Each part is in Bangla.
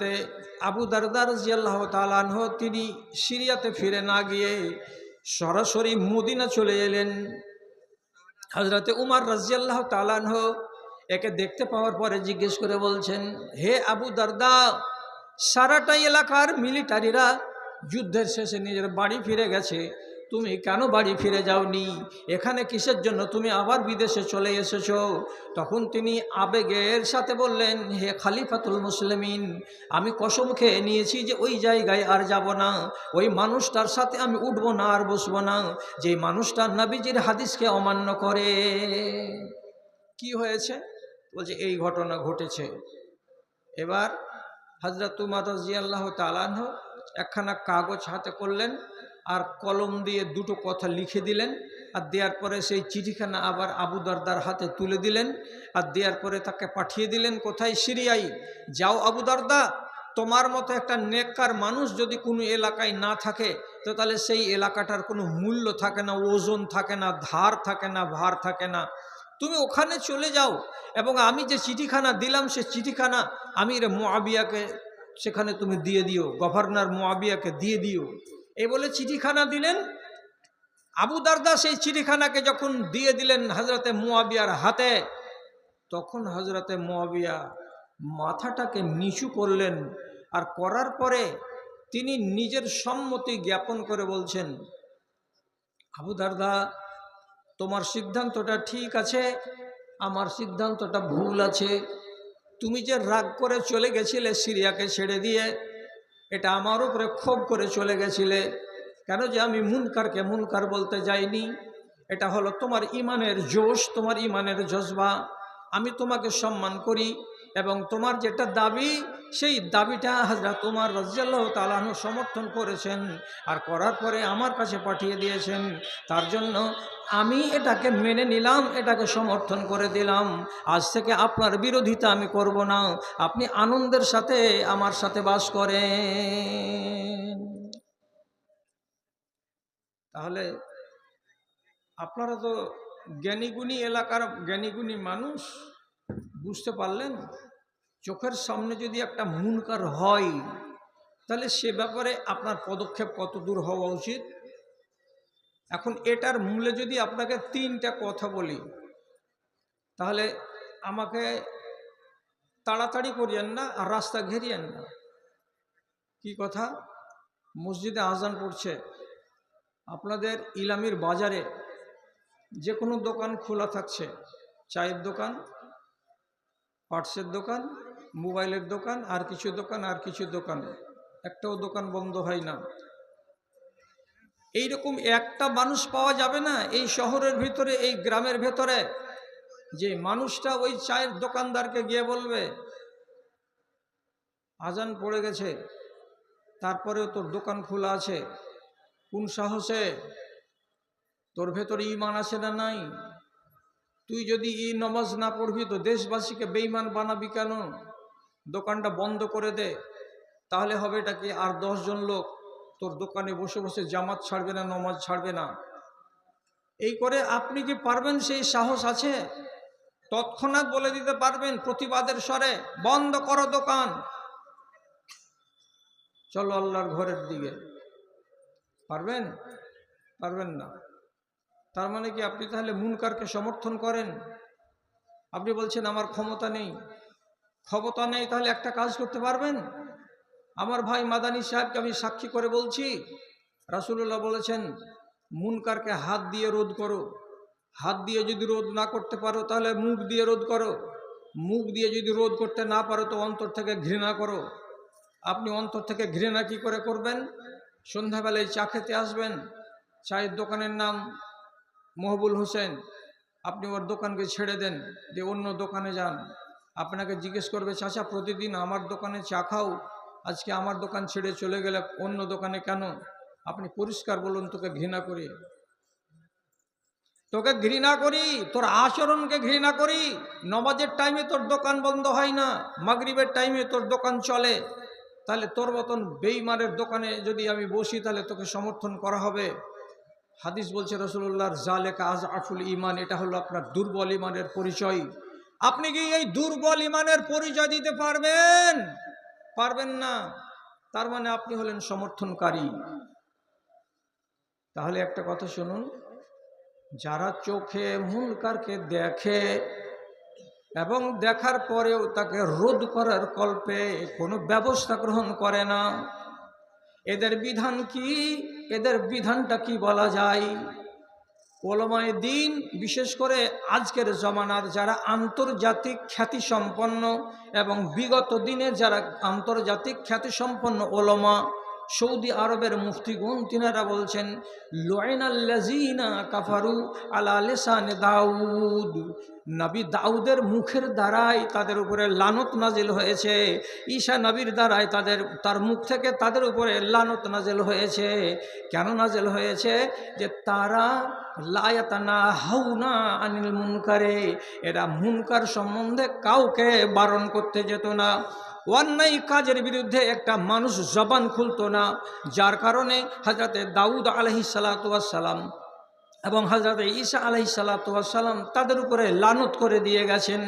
হজরতে আবু দারদা রাদিয়াল্লাহু তাআলা আনহু তিনি সিরিয়াতে ফিরে না গিয়ে সরাসরি মদিনা চলে এলেন। হজরতে উমর রাদিয়াল্লাহু তাআলা আনহু একে দেখতে পাওয়ার পরে জিজ্ঞেস করে বলছেন, হে আবু দারদা, সারাটা এলাকার মিলিটারিরা যুদ্ধের শেষে নিজের বাড়ি ফিরে গেছে, তুমি কেন বাড়ি ফিরে যাওনি? এখানে কিসের জন্য তুমি আবার বিদেশে চলে এসেছো? তখন তিনি আবেগের সাথে বললেন, হে খলিফাতুল মুসলিমিন, আমি কসম খেয়ে নিয়েছি যে ওই জায়গায় আর যাব না, ওই মানুষটার সাথে আমি উঠবো না আর বসবো না, যে মানুষটা নবীজির হাদিসকে অমান্য করে। কি হয়েছে? বলছে এই ঘটনা ঘটেছে। এবার হযরত উমর রাদিয়াল্লাহু তাআলা আনহু একখানা কাগজ হাতে করলেন আর কলম দিয়ে দুটো কথা লিখে দিলেন, আর দেওয়ার পরে সেই চিঠিখানা আবার আবু দারদার হাতে তুলে দিলেন, আর দেওয়ার পরে তাকে পাঠিয়ে দিলেন কোথায়? সিরিয়ায়। যাও আবু দারদা, তোমার মতো একটা নেককার মানুষ যদি কোনো এলাকায় না থাকে তো তাহলে সেই এলাকাটার কোনো মূল্য থাকে না, ওজন থাকে না, ধার থাকে না, ভার থাকে না। তুমি ওখানে চলে যাও এবং আমি যে চিঠিখানা দিলাম সে চিঠিখানা আমির মুআবিয়াকে সেখানে তুমি দিয়ে দিও, গভর্নর মুআবিয়াকে দিয়ে দিও। এই বলে চিঠিখানা দিলেন। আবু দারদা সেই চিঠিখানাকে যখন দিয়ে দিলেন হজরতে মুআবিয়ার হাতে, তখন হজরতে মুআবিয়া মাথাটাকে নিচু করলেন, আর করার পরে তিনি নিজের সম্মতি জ্ঞাপন করে বলছেন, আবু দারদা, তোমার সিদ্ধান্তটা ঠিক আছে, আমার সিদ্ধান্তটা ভুল আছে। তুমি যে রাগ করে চলে গেছিলে সিরিয়াকে ছেড়ে দিয়ে, এটা আমার উপরে ক্ষোভ করে চলে গেছিলে কেন? যে আমি মুনকারকে মুনকার বলতে যাইনি। এটা হলো তোমার ইমানের জোশ, তোমার ইমানের জজবা। আমি তোমাকে সম্মান করি এবং তোমার যেটা দাবি সেই দাবিটা হযরত উমর রাদিয়াল্লাহু তাআলা আনহু সমর্থন করেছেন আর করার পরে আমার কাছে পাঠিয়ে দিয়েছেন। তার জন্য আমি এটাকে মেনে নিলাম, এটাকে সমর্থন করে দিলাম। আজ থেকে আপনার বিরোধিতা আমি করব না, আপনি আনন্দের সাথে আমার সাথে বাস করেন। তাহলে আপনারা তো জ্ঞানীগুণী এলাকার জ্ঞানীগুণী মানুষ, বুঝতে পারলেন চোখের সামনে যদি একটা মুনকার হয় তাহলে সে ব্যাপারে আপনার পদক্ষেপ কত দূর হওয়া উচিত। এখন এটার মূলে যদি আপনাকে তিনটা কথা বলি তাহলে আমাকে তাড়াতাড়ি করিয়েন না আর রাস্তা ঘেরিয়েন না। কি কথা? মসজিদে আজান পড়ছে, আপনাদের ইলামির বাজারে যে কোনো দোকান খোলা থাকছে, চায়ের দোকান, পার্টসের দোকান, মোবাইলের দোকান, আর কিছু দোকান, আর কিছু দোকান, একটাও দোকান বন্ধ হয় না। এইরকম একটা মানুষ পাওয়া যাবে না এই শহরের ভিতরে, এই গ্রামের ভেতরে, যে মানুষটা ওই চায়ের দোকানদারকে গিয়ে বলবে আজান পড়ে গেছে তারপরেও তোর দোকান খোলা আছে, কোন সাহসে? তোর ভেতরে ঈমান আছে না নাই? তুই যদি নামাজ না পড়বি তো দেশবাসীকে বেঈমান বানাবি কেন? দোকানটা বন্ধ করে দে, তাহলে হবে এটা কি? আর 10 জন লোক তোর দোকানে বসে বসে জামাত ছাড়বে না, নামাজ ছাড়বে না। এই করে আপনি কি পারবেন? সেই সাহস আছে? তৎক্ষণাৎ বলে দিতে পারবেন প্রতিবাদের স্বরে, বন্ধ করো দোকান, চলো আল্লাহর ঘরের দিকে? পারবেন? পারবেন না। তার মানে কি আপনি তাহলে মুনকারকে সমর্থন করেন? আপনি বলছেন আমার ক্ষমতা নেই। ক্ষমতা নেই তাহলে একটা কাজ করতে পারবেন? আমার ভাই মাদানী সাহেবকে আমি সাক্ষী করে বলছি, রাসূলুল্লাহ বলেছেন মুনকারকে হাত দিয়ে রোধ করো। হাত দিয়ে যদি রোধ না করতে পারো তাহলে মুখ দিয়ে রোধ করো। মুখ দিয়ে যদি রোধ করতে না পারো তো অন্তর থেকে ঘৃণা করো। আপনি অন্তর থেকে ঘৃণা কি করে করবেন? সন্ধ্যাবেলায় চা খেতে আসবেন, চায়ের দোকানের নাম মহবুল হোসেন, আপনি ওর দোকানকে ছেড়ে দেন, যে অন্য দোকানে যান। আপনাকে জিজ্ঞেস করবে, চাচা প্রতিদিন আমার দোকানে চা খাও, আজকে আমার দোকান ছেড়ে চলে গেলে অন্য দোকানে কেন? আপনি পরিষ্কার বলুন, তোকে ঘৃণা করি, তোকে ঘৃণা করি, তোর আচরণকে ঘৃণা করি। নমাজের টাইমে তোর দোকান বন্ধ হয় না, মাগরিবের টাইমে তোর দোকান চলে, তাহলে তোর মতন বেঈমানের দোকানে যদি আমি বসি তাহলে তোকে সমর্থন করা হবে? হাদিস বলছে রাসূলুল্লাহর জালেকা আযআফুল ঈমান, এটা হলো আপনার দুর্বল ঈমানের পরিচয়। আপনি কি এই দুর্বল ঈমানের পরিচয় দিতে পারবেন? পারবেন না, তার মানে আপনি হলেন সমর্থনকারী। তাহলে একটা কথা শুনুন, যারা চোখে মুনকারকে দেখে এবং দেখার পরেও তাকে রোধ করার কল্পে কোনো ব্যবস্থা গ্রহণ করে না, এদের বিধান কি? এদের বিধানটা কি বলা যায়? ওলামায়ে দ্বীন, বিশেষ করে আজকের জমানার যারা আন্তর্জাতিক খ্যাতিসম্পন্ন এবং বিগত দিনে যারা আন্তর্জাতিক খ্যাতিসম্পন্ন ওলামা, সৌদি আরবের মুফতিগণ, তিনারা বলছেন লুআইনাল্লাযীনা কাফারু আলা লিসানি দাউদ, নবী দাউদের মুখের দ্বারাই তাদের উপরে লানত নাজিল হয়েছে। ঈসা নবীর দ্বারাই তার মুখ থেকে তাদের উপরে লানত নাজিল হয়েছে। কেন নাজিল হয়েছে? যে তারা লা ইয়াতানাহাউনা আনিল মুনকারে, এরা মুনকার সম্বন্ধে কাউকে বারণ করতে যেত না। অন্যায় কাজের বিরুদ্ধে একটা মানুষ জবান খুলতো না, যার কারণে হযরতে দাউদ আলাইহিস সালাতু ওয়াস সালাম এবং হযরতে ঈসা আলাইহিস সালাতু ওয়াস সালাম তাদের উপরে লানত করে দিয়ে গেছেন।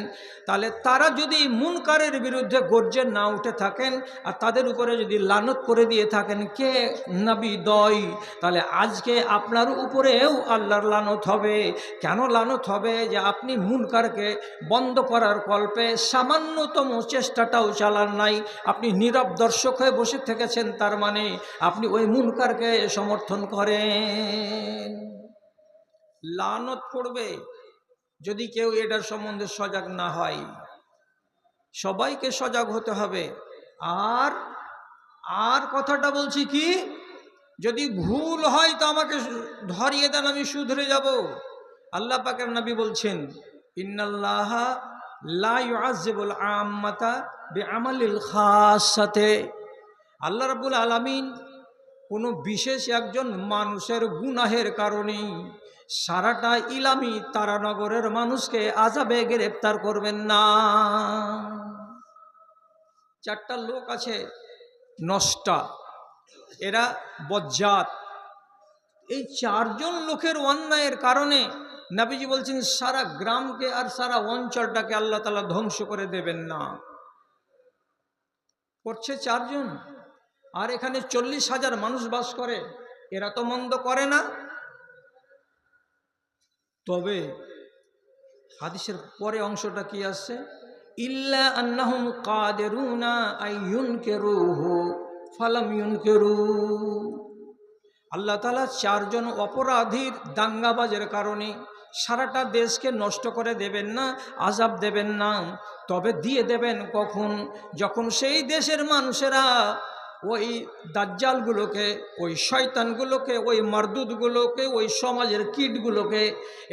তাহলে তারা যদি মুনকারের বিরুদ্ধে গর্জে না উঠে থাকেন আর তাদের উপরে যদি লানত করে দিয়ে থাকেন কে নবী দয়, তাহলে আজকে আপনার উপরেও আল্লাহর লানত হবে। কেন লানত হবে? যে আপনি মুনকারকে বন্ধ করার কল্পে সামান্যতম চেষ্টাটাও চালান নাই, আপনি নীরব দর্শক হয়ে বসে থেকেছেন, তার মানে আপনি ওই মুনকারকে সমর্থন করেন। লানত পড়বে যদি কেউ এটার সম্বন্ধে সজাগ না হয়। সবাইকে সজাগ হতে হবে। আর আর কথাটা বলছি কি, যদি ভুল হয় তো আমাকে ধরিয়ে দেন, আমি শুধরে যাব। আল্লাহ পাকের নবী বলছেন ইন্নাল্লাহা লা ইউআযিবুল আম্মাতা বিআমালিল খাসাতে, আল্লাহ রাব্বুল আলামিন কোনো বিশেষ একজন মানুষের গুনাহের কারণেই সারাটা ইলামি তারানগরের মানুষকে আযাবে গ্রেফতার করবেন না। চারটা লোক আছে নষ্টা, এরা বজ্জাত। এই চারজন লোকের অন্যায়ের কারণে নবীজি বলছেন সারা গ্রামকে আর সারা অঞ্চলটাকে আল্লাহ তাআলা ধ্বংস করে দেবেন না। করছে চারজন, আর এখানে 40,000 মানুষ বাস করে, এরা তো মন্দ করে না। তবে হাদিসের পরে অংশটা কি আসছে? ইল্লা আন্নাহুম কাদিরুনা আইয়ুনকিরুহু ফালাম ইউনকিরু। আল্লাহ তাআলা চারজন অপরাধীর দাঙ্গাবাজের কারণে সারাটা দেশকে নষ্ট করে দেবেন না, আযাব দেবেন না। তবে দিয়ে দেবেন কখন? যখন সেই দেশের মানুষেরা ওই দাজ্জালগুলোকে, ওই শয়তানগুলোকে, ওই মারদুদগুলোকে, ওই সমাজের কীটগুলোকে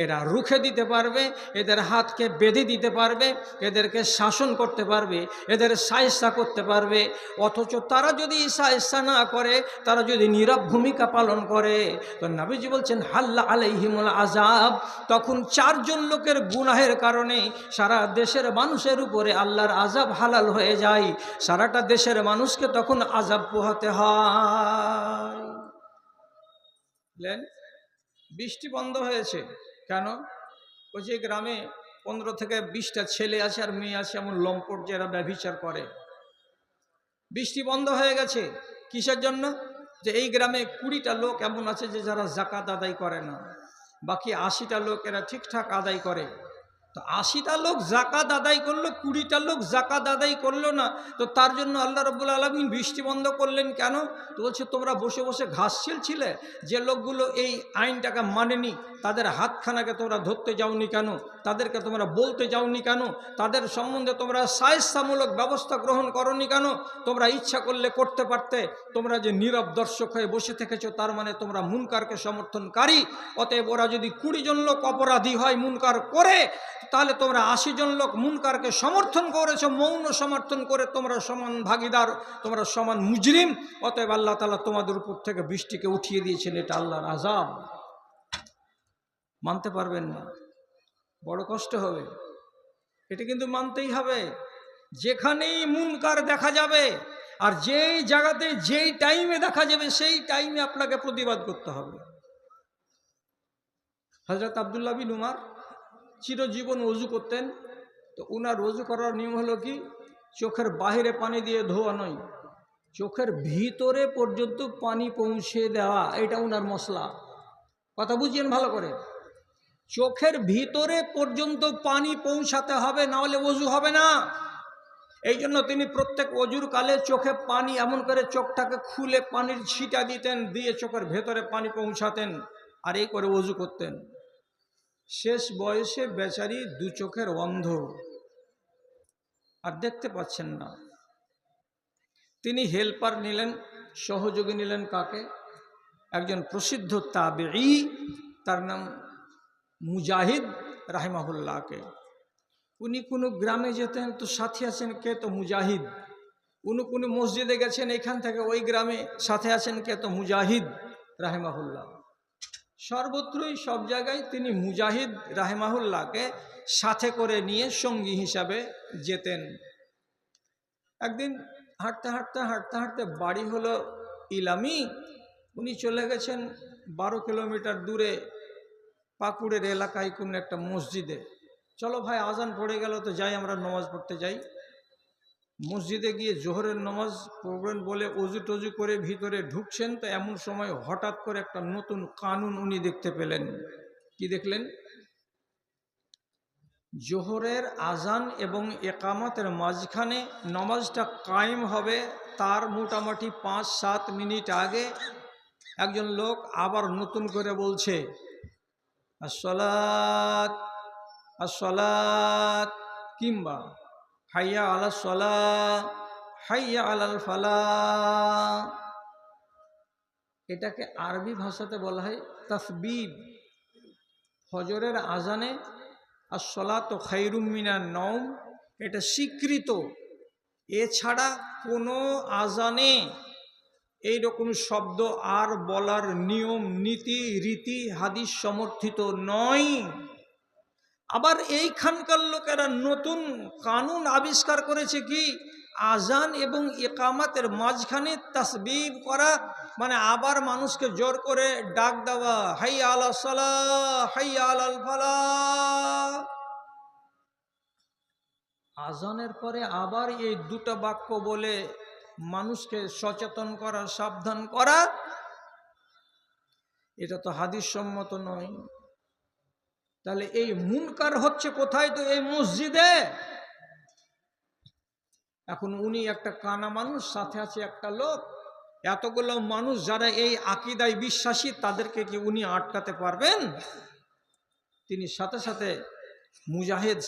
এরা রুখে দিতে পারবে, এদের হাতকে বেঁধে দিতে পারবে, এদেরকে শাসন করতে পারবে, এদের শায়েস্তা করতে পারবে। অথচ তারা যদি শায়েস্তা না করে, তারা যদি নীরব ভূমিকা পালন করে, তো নবীজি বলছেন হাল্লা আলাইহিমুল আযাব। তখন চারজন লোকের গুনাহের কারণে সারা দেশের মানুষের উপরে আল্লাহর আযাব হালাল হয়ে যায়। সারাটা দেশের মানুষকে তখন আযাব পোহাতে হয়। বৃষ্টি বন্ধ হয়েছে কেন? ওই যে গ্রামে 15 থেকে 20টা ছেলে আছে আর মেয়ে আছে এমন লম্পট, যারা ব্যভিচার করে। বৃষ্টি বন্ধ হয়ে গেছে কিসের জন্য? যে এই গ্রামে 20টা লোক এমন আছে যে যারা যাকাত আদায় করে না, বাকি 80টা লোক এরা ঠিকঠাক আদায় করে। তো 80টা লোক যাকাত আদায় করলো, 20টা লোক যাকাত আদায় করলো না, তো তার জন্য আল্লাহ রাব্বুল আলামিন বৃষ্টি বন্ধ করলেন কেন? তো বলছে তোমরা বসে বসে ঘাস ছিলে, যে লোকগুলো এই আইনটাকে মানেনি তাদের হাতখানাকে তোমরা ধরতে যাওনি কেন? তাদেরকে তোমরা বলতে যাওনি কেন? তাদের সম্বন্ধে তোমরা শায়েস্তামূলক ব্যবস্থা গ্রহণ করনি কেন? তোমরা ইচ্ছা করলে করতে পারতে। তোমরা যে নীরব দর্শক হয়ে বসে থেকেছো, তার মানে তোমরা মুনকারকে সমর্থনকারী। অতএব ওরা যদি 20 জন লোক অপরাধী হয় মুনকার করে, তাহলে তোমরা 80 জন লোক মুনকারকে সমর্থন করেছো, মৌন সমর্থন করে তোমরা সমান ভাগীদার, তোমরা সমান মুজরিম। অতএব আল্লাহ তাআলা তোমাদের উপর থেকে বৃষ্টিকে উঠিয়ে দিয়েছেন। এটা আল্লাহর আযাব। মানতে পারবেন না, বড় কষ্ট হবে। এটা কিন্তু মানতেই হবে। যেখানেই মুনকার দেখা যাবে আর যেই জায়গাতে যেই টাইমে দেখা যাবে, সেই টাইমে আপনাকে প্রতিবাদ করতে হবে। হযরত আব্দুল্লাহ বিন উমর চিরজীবন ওযু করতেন। তো উনার ওযু করার নিয়ম হলো কি, চোখের বাহিরে পানি দিয়ে ধোয়া নয়, চোখের ভিতরে পর্যন্ত পানি পৌঁছে দেওয়া, এটা উনার মশলা। কথা বুঝছেন ভালো করে? চোখের ভিতরে পর্যন্ত পানি পৌঁছাতে হবে, না হলে ওযু হবে না। এই জন্য তিনি প্রত্যেক অজুর কালে চোখে পানি এমন করে চোখটাকে খুলে পানির ছিটা দিতেন, দিয়ে চোখের ভেতরে পানি পৌঁছাতেন, আর এই করে ওযু করতেন। শেষ বয়সে বেচারি দু চোখের অন্ধ, আর দেখতে পাচ্ছেন না। তিনি হেল্পার নিলেন, সহযোগী নিলেন কাকে? একজন প্রসিদ্ধ তাবেঈ, তার নাম মুজাহিদ রাহিমাহুল্লাহকে। উনি কোনো গ্রামে যেতেন তো সাথে আছেন কে? তো মুজাহিদ। উনি কোনো মসজিদে গেছেন, এখান থেকে ওই গ্রামে সাথে আছেন কে? তো মুজাহিদ রাহিমাহুল্লাহ। সর্বত্রই সব জায়গায় তিনি মুজাহিদ রাহিমাহুল্লাহকে সাথে করে নিয়ে সঙ্গী হিসাবে যেতেন। একদিন হাঁটতে হাঁটতে হাঁটতে হাঁটতে বাড়ি হলো ইলামি। উনি চলে গেছেন 12 কিলোমিটার দূরে পাকুড়ের এলাকায় কোনো একটা মসজিদে। চলো ভাই, আজান পড়ে গেল তো যাই, আমরা নামাজ পড়তে যাই। মসজিদে গিয়ে জোহরের নামাজ পড়বেন বলে অজু টজু করে ভিতরে ঢুকছেন, তো এমন সময় হঠাৎ করে একটা নতুন কানুন উনি দেখতে পেলেন। কি দেখলেন? জোহরের আজান এবং একামতের মাঝখানে নামাজটা কায়েম হবে, তার মোটামুটি 5-7 মিনিট আগে একজন লোক আবার নতুন করে বলছে, আসসালাত আসসালাত, কিংবা হাইয়া আলাস সালাহ হাইয়া আলাল ফালাহ। এটাকে আরবি ভাষাতে বলা হয় তাসবিব। ফজরের আজানে আসসালাতু খায়রুম মিনান নওম, এটা স্বীকৃত। এছাড়া কোনো আজানে এইরকম শব্দ আর বলার নিয়ম নীতি রীতি হাদিস সমর্থিত নয়। আবার এইখানকার লোকেরা নতুন কানুন আবিষ্কার করেছে কি, আজান এবং ইকামতের মাঝখানে তাসবিব করা, মানে আবার মানুষকে জোর করে ডাক দেওয়া, হাইয়া আলাস সালাহ হাইয়া আলাল ফালাহ। আজানের পরে আবার এই দুটো বাক্য বলে মানুষকে সচেতন করা, সাবধান করা, এটা তো হাদিস সম্মত নয়। তাহলে এই মুনকার হচ্ছে কোথায়? তো এই মসজিদে। এখন উনি একটা কানা মানুষ, সাথে আছে একটা লোক, এতগুলো মানুষ যারা এই আকীদায় বিশ্বাসী, তাদেরকে কি উনি আটকাতে পারবেন? তিনি সাথে সাথে মুজাহিদ